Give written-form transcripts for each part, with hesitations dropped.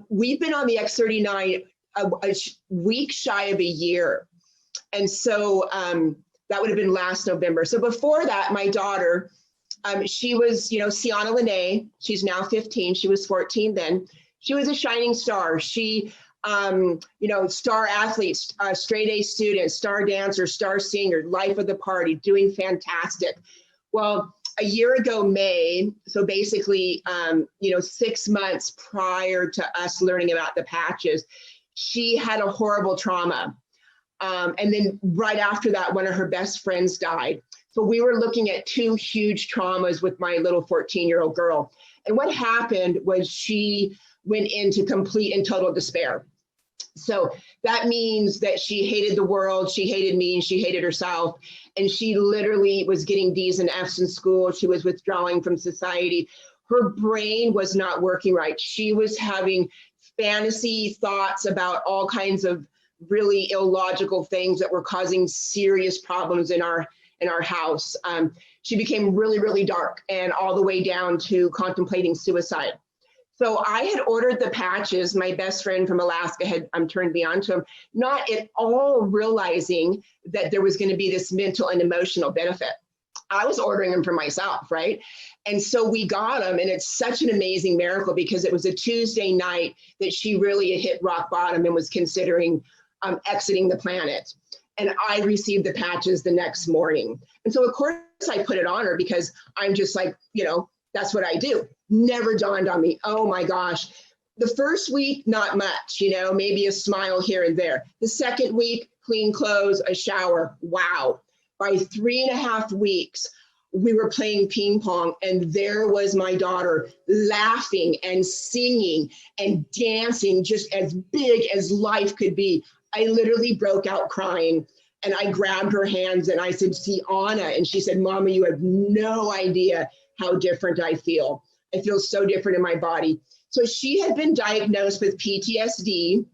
We've been on the X39 a week shy of a year. And so that would have been last November. So before that, my daughter, she was, Sienna Lene, she's now 15, she was 14 then. She was a shining star. She, star athlete, straight A student, star dancer, star singer, life of the party, doing fantastic. Well, a year ago, May, so basically, 6 months prior to us learning about the patches, she had a horrible trauma. And then right after that, one of her best friends died. So we were looking at 2 huge traumas with my little 14-year-old girl. And what happened was she went into complete and total despair. So that means that she hated the world, she hated me, and she hated herself. And she literally was getting D's and F's in school. She was withdrawing from society. Her brain was not working right. She was having fantasy thoughts about all kinds of really illogical things that were causing serious problems in our house. She became really, really dark and all the way down to contemplating suicide. So I had ordered the patches. My best friend from Alaska had turned me on to them, not at all realizing that there was going to be this mental and emotional benefit. I was ordering them for myself, right? And so we got them, and it's such an amazing miracle because it was a Tuesday night that she really had hit rock bottom and was considering exiting the planet. And I received the patches the next morning. And so of course I put it on her because I'm just like, that's what I do. Never dawned on me, oh my gosh. The first week, not much, maybe a smile here and there. The second week, clean clothes, a shower, wow. By 3.5 weeks, we were playing ping pong, and there was my daughter laughing and singing and dancing just as big as life could be. I literally broke out crying, and I grabbed her hands and I said, see, Anna. And she said, Mama, you have no idea how different I feel. I feel so different in my body. So she had been diagnosed with PTSD,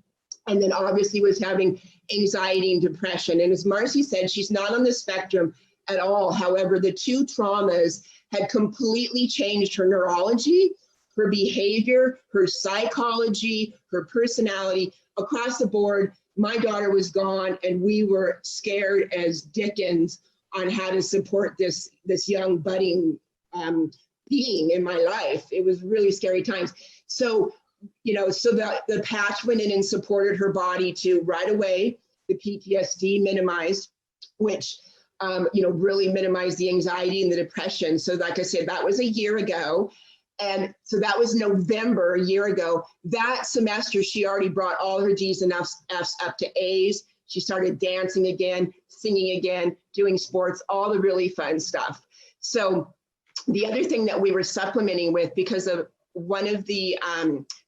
and then obviously was having anxiety and depression. And as Marcy said, she's not on the spectrum at all. However, the 2 traumas had completely changed her neurology, her behavior, her psychology, her personality. Across the board, my daughter was gone, and we were scared as Dickens on how to support this young budding being in my life. It was really scary times. So, so the patch went in and supported her body to right away, the PTSD minimized, which, really minimized the anxiety and the depression. So like I said, that was a year ago. And so that was November, a year ago. That semester, she already brought all her D's and F's up to A's. She started dancing again, singing again, doing sports, all the really fun stuff. So the other thing that we were supplementing with, because of one of the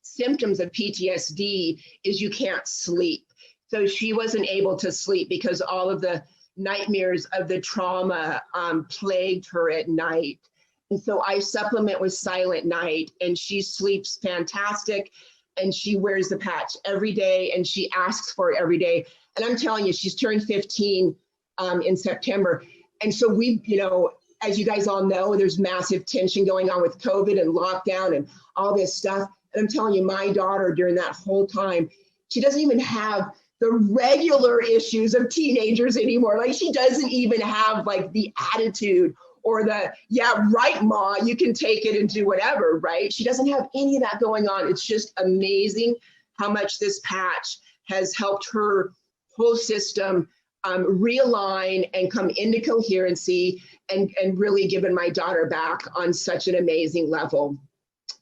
symptoms of PTSD is you can't sleep. So she wasn't able to sleep because all of the nightmares of the trauma plagued her at night. And so I supplement with Silent Night, and she sleeps fantastic, and she wears the patch every day, and she asks for it every day. And I'm telling you, she's turned 15 in September. And so we, as you guys all know, there's massive tension going on with COVID and lockdown and all this stuff. And I'm telling you, my daughter during that whole time, she doesn't even have the regular issues of teenagers anymore. Like she doesn't even have like the attitude or the, yeah, right, Ma, you can take it and do whatever, right? She doesn't have any of that going on. It's just amazing how much this patch has helped her whole system realign and come into coherency and really given my daughter back on such an amazing level.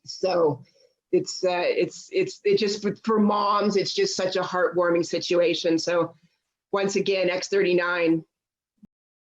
So it's just for moms, it's just such a heartwarming situation. So once again, X39,